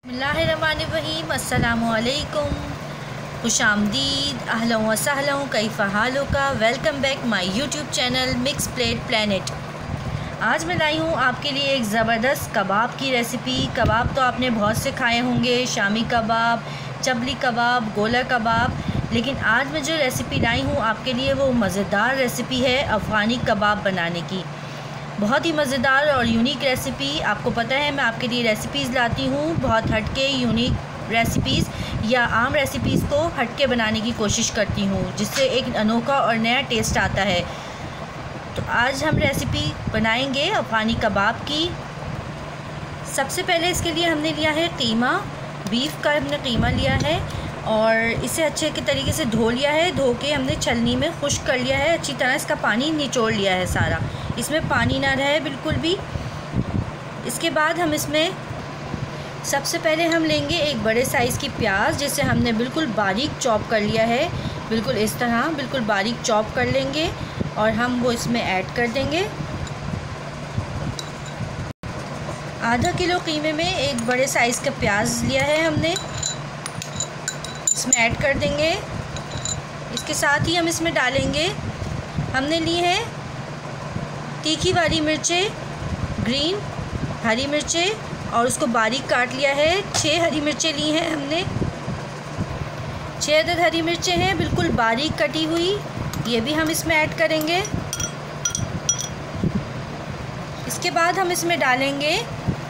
बिस्मिल्लाहिर्रहमानिर्रहीम। अस्सलामुअलैकुम, खुशामदीद, अहलन व सहलन, कैफ़ा हालुका। Welcome back my YouTube channel mix plate planet. आज मैं लाई हूँ आपके लिए एक ज़बरदस्त कबाब की रेसिपी। कबाब तो आपने बहुत से खाए होंगे, शामी कबाब, चबली कबाब, गोला कबाब, लेकिन आज मैं जो रेसिपी लाई हूँ आपके लिए वो मज़ेदार रेसिपी है अफ़गानी कबाब बनाने की। बहुत ही मज़ेदार और यूनिक रेसिपी। आपको पता है मैं आपके लिए रेसिपीज़ लाती हूँ, बहुत हटके यूनिक रेसिपीज़ या आम रेसिपीज़ को हटके बनाने की कोशिश करती हूँ, जिससे एक अनोखा और नया टेस्ट आता है। तो आज हम रेसिपी बनाएंगे अफ़गानी कबाब की। सबसे पहले इसके लिए हमने लिया है कीमा, बीफ का हमने कीमा लिया है और इसे अच्छे के तरीके से धो लिया है। धो के हमने छलनी में खुश्क कर लिया है, अच्छी तरह इसका पानी निचोड़ लिया है सारा, इसमें पानी ना रहे बिल्कुल भी। इसके बाद हम इसमें सबसे पहले हम लेंगे एक बड़े साइज़ की प्याज, जिसे हमने बिल्कुल बारीक चॉप कर लिया है, बिल्कुल इस तरह बिल्कुल बारीक चॉप कर लेंगे और हम वो इसमें ऐड कर देंगे। आधा किलो कीमे में एक बड़े साइज़ का प्याज लिया है हमने, इसमें ऐड कर देंगे। इसके साथ ही हम इसमें डालेंगे, हमने ली है तीखी वाली मिर्चें, ग्रीन हरी मिर्चें, और उसको बारीक काट लिया है। 6 हरी मिर्चें ली हैं हमने, 6 अदद हरी मिर्चें हैं बिल्कुल बारीक कटी हुई, ये भी हम इसमें ऐड करेंगे। इसके बाद हम इसमें डालेंगे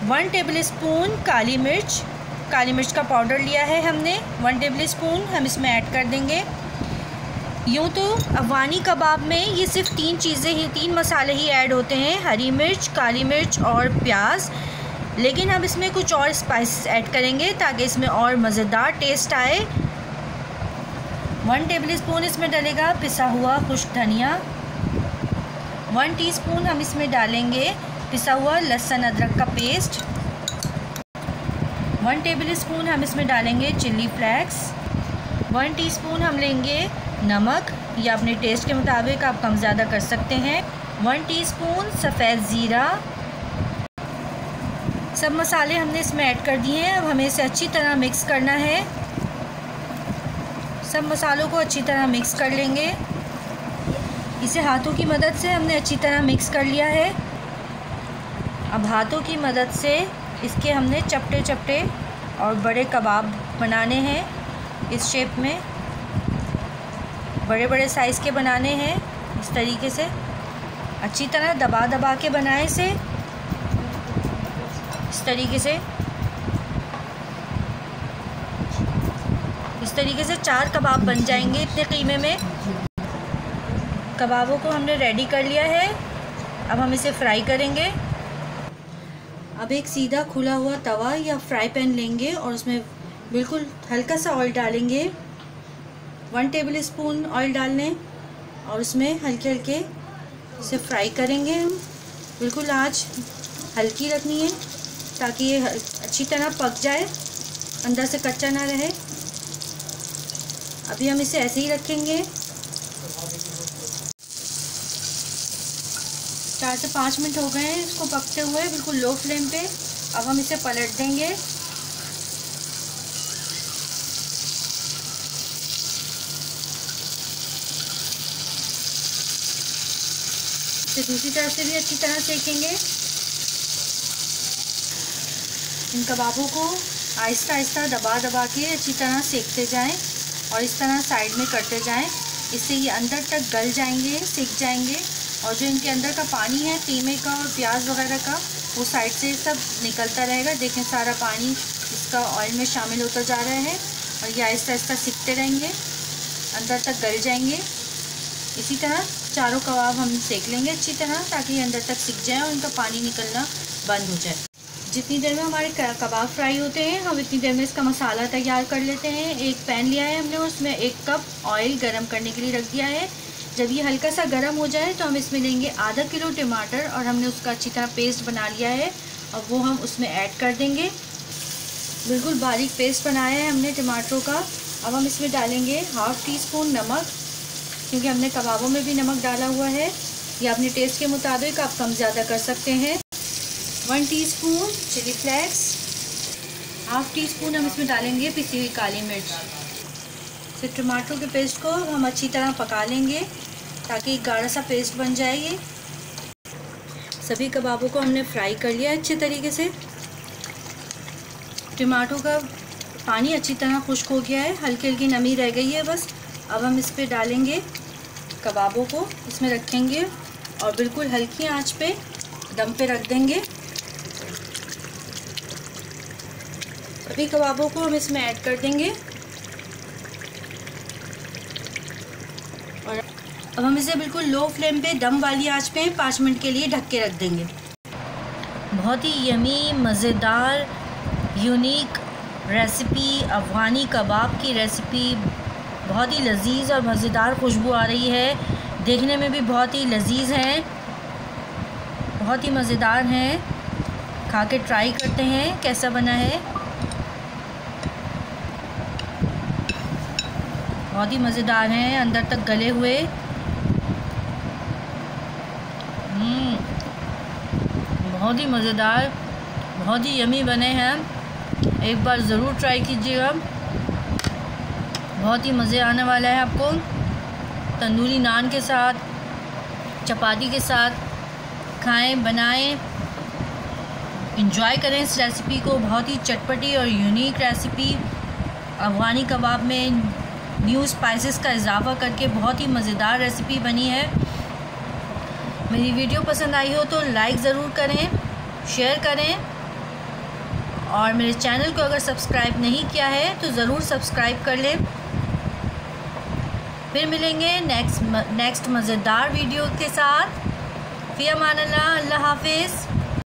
1 टेबलस्पून काली मिर्च का पाउडर लिया है हमने, 1 टेबलस्पून हम इसमें ऐड कर देंगे। यूँ तो अफ़गानी कबाब में ये सिर्फ 3 मसाले ही ऐड होते हैं, हरी मिर्च, काली मिर्च और प्याज, लेकिन हम इसमें कुछ और स्पाइसेस ऐड करेंगे ताकि इसमें और मज़ेदार टेस्ट आए। 1 टेबलस्पून इसमें डलेगा पिसा हुआ खुश्क धनिया, 1 टीस्पून हम इसमें डालेंगे पिसा हुआ लहसुन अदरक का पेस्ट, 1 टेबलस्पून हम इसमें डालेंगे चिल्ली फ्लेक्स, 1 टीस्पून हम लेंगे नमक, या अपने टेस्ट के मुताबिक आप कम ज़्यादा कर सकते हैं, 1 टीस्पून सफ़ेद ज़ीरा। सब मसाले हमने इसमें ऐड कर दिए हैं। अब हमें इसे अच्छी तरह मिक्स करना है, सब मसालों को अच्छी तरह मिक्स कर लेंगे। इसे हाथों की मदद से हमने अच्छी तरह मिक्स कर लिया है। अब हाथों की मदद से इसके हमने चपटे चपटे और बड़े कबाब बनाने हैं, इस शेप में बड़े बड़े साइज़ के बनाने हैं। इस तरीके से अच्छी तरह दबा दबा के बनाएं इसे, इस तरीके से 4 कबाब बन जाएंगे इतने कीमे में। कबाबों को हमने रेडी कर लिया है, अब हम इसे फ्राई करेंगे। अब एक सीधा खुला हुआ तवा या फ्राई पैन लेंगे और उसमें बिल्कुल हल्का सा ऑयल डालेंगे, 1 टेबलस्पून ऑयल डाल लें और उसमें हल्के हल्के इसे फ्राई करेंगे हम। बिल्कुल आंच हल्की रखनी है ताकि ये अच्छी तरह पक जाए, अंदर से कच्चा ना रहे। अभी हम इसे ऐसे ही रखेंगे। 4 से 5 मिनट हो गए हैं इसको पकते हुए बिल्कुल लो फ्लेम पे। अब हम इसे पलट देंगे। इसे दूसरी तरफ से भी अच्छी तरह सेकेंगे। इन कबाबों को आहिस्ता आहिस्ता दबा दबा के अच्छी तरह सेकते जाएं और इस तरह साइड में करते जाएं, इससे ये अंदर तक गल जाएंगे, सेक जाएंगे और जो इनके अंदर का पानी है कीमे का और प्याज वगैरह का, वो साइड से सब निकलता रहेगा। देखें सारा पानी इसका ऑयल में शामिल होता जा रहा है और ये आहिस्ता आहिस्ता सिकते रहेंगे, अंदर तक गल जाएंगे। इसी तरह चारों कबाब हम सेक लेंगे अच्छी तरह ताकि अंदर तक सिक जाए और इनका पानी निकलना बंद हो जाए। जितनी देर में हमारे कबाब फ्राई होते हैं हम इतनी देर में इसका मसाला तैयार कर लेते हैं। एक पैन लिया है हमने, उसमें 1 कप ऑयल गरम करने के लिए रख दिया है। जब ये हल्का सा गरम हो जाए तो हम इसमें लेंगे आधा किलो टमाटर और हमने उसका अच्छी तरह पेस्ट बना लिया है और वो हम उसमें ऐड कर देंगे। बिल्कुल बारीक पेस्ट बनाया है हमने टमाटरों का। अब हम इसमें डालेंगे 1/2 टीस्पून नमक, क्योंकि हमने कबाबों में भी नमक डाला हुआ है। या अपने टेस्ट के मुताबिक आप कम ज़्यादा कर सकते हैं। 1 teaspoon chilli flakes, half teaspoon हम इसमें डालेंगे पिसी हुई काली मिर्च। फिर टमाटर के पेस्ट को हम अच्छी तरह पका लेंगे ताकि गाढ़ा सा पेस्ट बन जाए। ये सभी कबाबों को हमने फ्राई कर लिया अच्छे तरीके से। टमाटो का पानी अच्छी तरह खुश्क हो गया है, हल्की हल्की नमी रह गई है बस। अब हम इस पे डालेंगे कबाबों को, इसमें रखेंगे और बिल्कुल हल्की आंच पे दम पे रख देंगे। सभी कबाबों को हम इसमें ऐड कर देंगे और अब हम इसे बिल्कुल लो फ्लेम पे दम वाली आंच पे 5 मिनट के लिए ढक के रख देंगे। बहुत ही यमी मज़ेदार यूनिक रेसिपी, अफ़गानी कबाब की रेसिपी, बहुत ही लजीज़ और मज़ेदार खुशबू आ रही है। देखने में भी बहुत ही लजीज़ हैं, बहुत ही मज़ेदार हैं। खा के ट्राई करते हैं कैसा बना है। बहुत ही मज़ेदार हैं, अंदर तक गले हुए। बहुत ही मज़ेदार, बहुत ही यमी बने हैं। एक बार ज़रूर ट्राई कीजिएगा, बहुत ही मज़े आने वाला है आपको। तंदूरी नान के साथ, चपाती के साथ खाएं, बनाएं, एंजॉय करें इस रेसिपी को। बहुत ही चटपटी और यूनिक रेसिपी, अफ़गानी कबाब में न्यू स्पाइसेस का इजाफ़ा करके बहुत ही मज़ेदार रेसिपी बनी है। मेरी वीडियो पसंद आई हो तो लाइक ज़रूर करें, शेयर करें और मेरे चैनल को अगर सब्सक्राइब नहीं किया है तो ज़रूर सब्सक्राइब कर लें। फिर मिलेंगे नेक्स्ट मज़ेदार वीडियो के साथ। फ़ी अमान अल्लाह, अल्लाह हाफ़िज़।